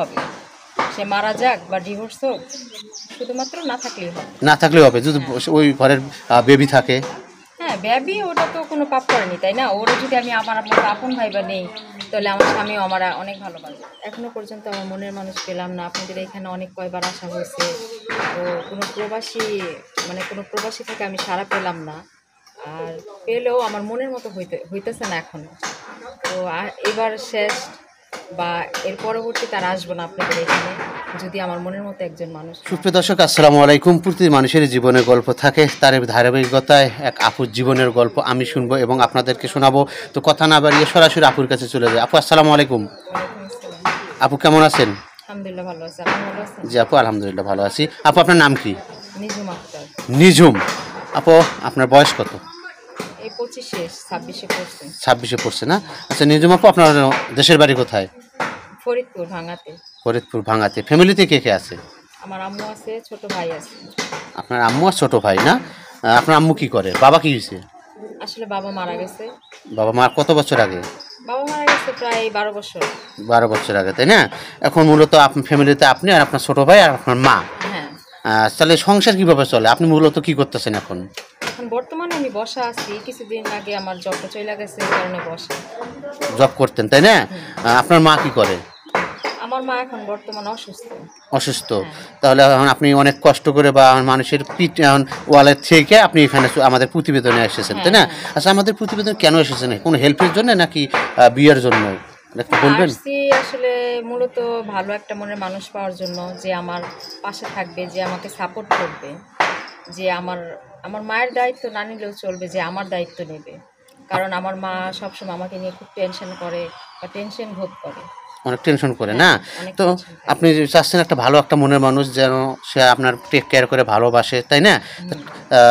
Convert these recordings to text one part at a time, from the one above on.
হবে, সে মারা যাক বা ডিভোর্স হোক, শুধুমাত্র না থাকলেই হবে। না থাকলেও হবে যদি ওই ঘরের বেবি থাকে। হ্যাঁ, বেবি ওটা তো কোনো পাপ করেনি, তাই না? ওরা যদি আমি আমার মতো আপন ভাইবা নেই, তাহলে আমার স্বামীও আমার অনেক ভালোবাসে। এখনো পর্যন্ত আমার মনের মানুষ পেলাম না। আপনাদের এখানে অনেক কয়বার আসা হয়েছে, তো কোনো প্রবাসী থেকে আমি সাড়া পেলাম না। আর পেলেও আমার মনের মতো হইতেছে না এখনো। তো এবার শেষ, বা এর পরবর্তীতে আর আসবো না আপনাদের এখানে, যদি আমার মনের মতো একজন মানুষ। সুপ্রিয় দর্শক, আসসালামু আলাইকুম। প্রতি মানুষের জীবনের গল্প থাকে, তার ধারাবাহিকতায় এক আপুর জীবনের গল্প আমি শুনবো এবং আপনাদেরকে শোনাবো। তো কথা না বাড়িয়ে সরাসরি আপুর কাছে চলে যায়। আপু, আসসালামু আলাইকুম। আপু কেমন আছেন? আলহামদুলিল্লাহ ভালো আছি, আপনি ভালো আছেন? জি আপু, আলহামদুলিল্লাহ ভালো আছি। আপু, আপনার নাম কি? নিজুম আক্তার। নিজুম। আপু, আপনার বয়স কত? এই 26-26 পড়ছে। 26-এ পড়ছে না? আচ্ছা নিজুম আপু, আপনার দেশের বাড়ি কোথায়? ফরিদপুর ভাঙাতে। ফরিদপুর ভাঙাতে। ফ্যামিলিতে কে কে আছে? আমার আম্মু আছে, ছোট ভাই আছে। আপনার আম্মু আর ছোট ভাই না? আপনার আম্মু কি করে? বাবা কি হয়েছে? আসলে বাবা মারা গেছে। বাবা মা কত বছর আগে? বাবা মারা গেছে প্রায় 12 বছর। 12 বছর আগে, তাই না? এখন মূলত আপনার ফ্যামিলিতে আপনি আর আপনার ছোট ভাই আর আপনার মা। হ্যাঁ। তাহলে সংসার কিভাবে চলে? আপনি মূলত কি করতেছেন এখন? এখন বর্তমানে আমি বসা আছি, কিছুদিন আগে আমার জবটা চলে গেছে, এই কারণে বসা। জব করতেন, তাই না? আপনার মা কি করে? আমার মা এখন বর্তমানে অসুস্থ। অসুস্থ। তাহলে এখন আপনি অনেক কষ্ট করে বা মানুষের পিঠ ওয়ালের থেকে আপনি এখানে আমাদের প্রতিবেদনে এসেছেন, তাই না? আচ্ছা, আমাদের প্রতিবেদন কেন এসেছেন? কোনো হেল্পের জন্য নাকি বিয়ের জন্য একটু বলবেন? আসছি আসলে মূলত ভালো একটা মনের মানুষ পাওয়ার জন্য, যে আমার পাশে থাকবে, যে আমাকে সাপোর্ট করবে, যে আমার মায়ের দায়িত্ব না নিলেও চলবে, যে আমার দায়িত্ব নেবে। কারণ আমার মা সবসময় আমাকে নিয়ে খুব টেনশন করে বা টেনশন ভোগ করে। অনেক টেনশন করে না? তো আপনি চাচ্ছেন একটা ভালো একটা মনের মানুষ যেন সে আপনার টেক কেয়ার করে ভালোবাসে, তাই না?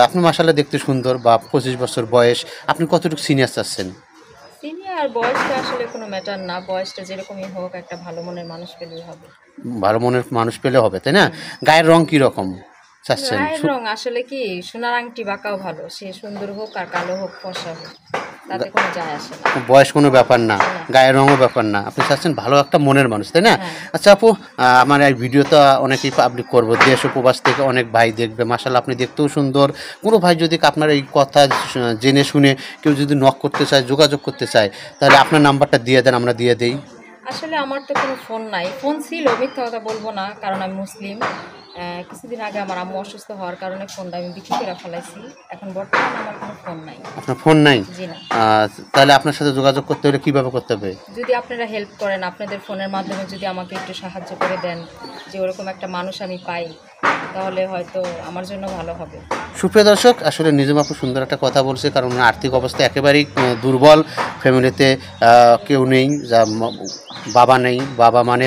আপনি মাশাআল্লাহ দেখতে সুন্দর, বা 25 বছর বয়স। আপনি কতটুকু সিনিয়র চাচ্ছেন? সিনিয়র বয়সটা আসলে কোনো ম্যাটার না, বয়সটা যেরকমই হোক, একটা ভালো মনের মানুষ পেলেই হবে। ভালো মনের মানুষ পেলে হবে, তাই না? গায়ের রং কি রকম চাচ্ছেন? গায়ের রং আসলে কি, সোনার আংটি বাঁকাও ভালো, সে সুন্দর হোক আর কালো হোক ফর্সা হোক, তাতে কোনো যায় আসে না। বয়স কোনো ব্যাপার না, গায়ের রঙও ব্যাপার না, আপনি চাচ্ছেন ভালো একটা মনের মানুষ, তাই না? আচ্ছা আপু, আমার এই ভিডিওটা অনেকেই পাবলিক করবো, দেশ উপবাস থেকে অনেক ভাই দেখবে। মাশাআল্লাহ, আপনি দেখতেও সুন্দর। কোনো ভাই যদি আপনার এই কথা জেনে শুনে কেউ যদি নক করতে চায়, যোগাযোগ করতে চায়, তাহলে আপনার নাম্বারটা দিয়ে দেন, আমরা দিয়ে দেই। আসলে আমার তো কোনো ফোন নাই, ফোন ছিল, মিথ্যা কথা বলবো না, কারণ আমি মুসলিম। কিছুদিন আগে আমার আম্মু অসুস্থ হওয়ার কারণে ফোনটা আমি বিক্রি করে ফেলাইছি। এখন বর্তমানে আমার কোনো ফোন নাই। আপনার ফোন নাই? জি না। তাহলে আপনার সাথে যোগাযোগ করতে হলে কীভাবে করতে হবে? যদি আপনারা হেল্প করেন, আপনাদের ফোনের মাধ্যমে যদি আমাকে একটু সাহায্য করে দেন, যে ওরকম একটা মানুষ আমি পাই, তাহলে হয়তো আমার জন্য ভালো হবে। সুপ্রিয় দর্শক, আসলে নিজম আপু সুন্দর একটা কথা বলছে, কারণ আর্থিক অবস্থা একেবারেই দুর্বল। ফ্যামিলিতে কেউ নেই, যা বাবা নেই। বাবা মানে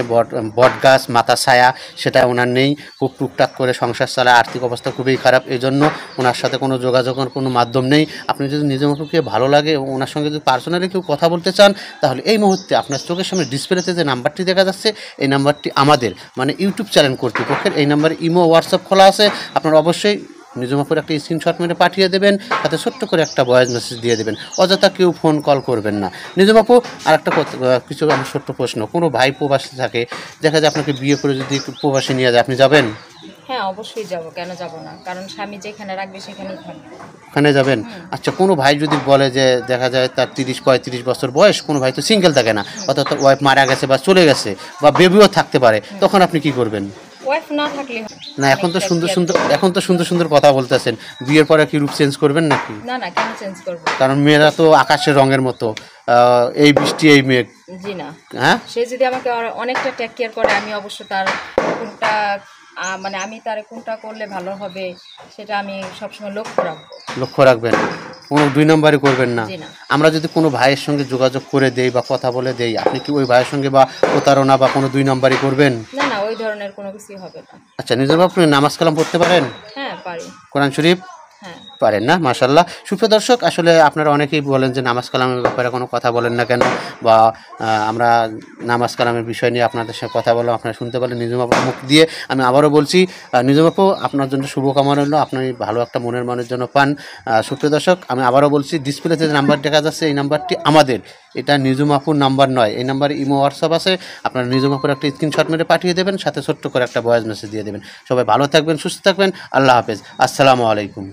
বট গাছ, মাথা ছায়া, সেটা ওনার নেই। খুব টুকটাক করে সংসার চালায়, আর্থিক অবস্থা খুবই খারাপ। এই জন্য ওনার সাথে কোনো যোগাযোগের কোনো মাধ্যম নেই। আপনি যদি নিজম আপুকে ভালো লাগে, ওনার সঙ্গে যদি পার্সোনালি কেউ কথা বলতে চান, তাহলে এই মুহূর্তে আপনার চোখের সামনে ডিসপ্লেতে যে নাম্বারটি দেখা যাচ্ছে, এই নাম্বারটি আমাদের মানে ইউটিউব চ্যানেল কর্তৃপক্ষের। এই নাম্বারে ইমো, হোয়াটসঅ্যাপ খোলা আছে। আপনারা অবশ্যই নিজম আপুর একটা স্ক্রিনশট মেরে পাঠিয়ে দেবেন, তাতে ছোট্ট করে একটা ভয়েস মেসেজ দিয়ে দেবেন। অযথা কেউ ফোন কল করবেন না। নিজম আপু, আর একটা কিছু আমার ছোট্ট প্রশ্ন, কোনো ভাই প্রবাসী থাকে, দেখা যায় আপনাকে বিয়ে করে যদি প্রবাসী নিয়ে যায়, আপনি যাবেন? হ্যাঁ, অবশ্যই যাব, কেন যাব না? কারণ স্বামী যেখানে রাখবে সেখানেই থাকবে। ওখানে যাবেন? আচ্ছা, কোনো ভাই যদি বলে যে দেখা যায় তার 30-35 বছর বয়স, কোনো ভাই তো সিঙ্গেল থাকে না, অর্থাৎ ওয়াইফ মারা গেছে বা চলে গেছে বা বেবিও থাকতে পারে, তখন আপনি কি করবেন? ওয়াইফ না থাকলে না, এখন তো সুন্দর সুন্দর কথা বলতেছেন, বিয়ের পরে কি রূপ চেঞ্জ করবেন নাকি? না না, কেন চেঞ্জ করব? কারণ মেয়েরা তো আকাশের রঙের মতো, এই বৃষ্টি এই মেঘ। জি না। হ্যাঁ, সে যদি আমাকে অনেকটা টেক কেয়ার করে, আমি অবশ্য তার কোনটা মানে আমি তার কোনটা করলে ভালো হবে, সেটা আমি সবসময় লক্ষ্য রাখবেন। কোনো 2 নম্বরই করবেন না। জি না। আমরা যদি কোনো ভাইয়ের সঙ্গে যোগাযোগ করে দেই বা কথা বলে দেই, আপনি কি ওই ভাইয়ের সঙ্গে বা প্রতারণা বা কোনো 2 নম্বরই করবেন? না না, ওই ধরনের কোনো কিছুই হবে না। আচ্ছা, নিজের আপনি নামাজ কালাম পড়তে পারেন? হ্যাঁ, পারি। কোরআন শরীফ? হ্যাঁ। পারেন না, মাশাল্লাহ। সুপ্রিয় দর্শক, আসলে আপনারা অনেকেই বলেন যে নামাজ কালামের ব্যাপারে কোনো কথা বলেন না কেন, বা আমরা নামাজ কালামের বিষয় নিয়ে আপনাদের সাথে কথা বললাম, আপনারা শুনতে পারলেন নিজুম আপুর মুখ দিয়ে। আমি আবারও বলছি, নিজুম আপু, আপনার জন্য শুভকামনা রইল, আপনি ভালো একটা মনের মানুষ জন্য পান। সুপ্রিয় দর্শক, আমি আবারও বলছি, ডিসপ্লেতে যে নাম্বার দেখা যাচ্ছে এই নাম্বারটি আমাদের, এটা নিজুম আপুর নাম্বার নয়। এই নাম্বারে ইমো হোয়াটসঅ্যাপ আছে, আপনারা নিজুম আপুর একটা স্ক্রিনশট মেরে পাঠিয়ে দেবেন, সাথে ছোট্ট করে একটা ভয়েস মেসেজ দিয়ে দেবেন। সবাই ভালো থাকবেন, সুস্থ থাকবেন, আল্লাহ হাফেজ, আসসালামু আলাইকুম।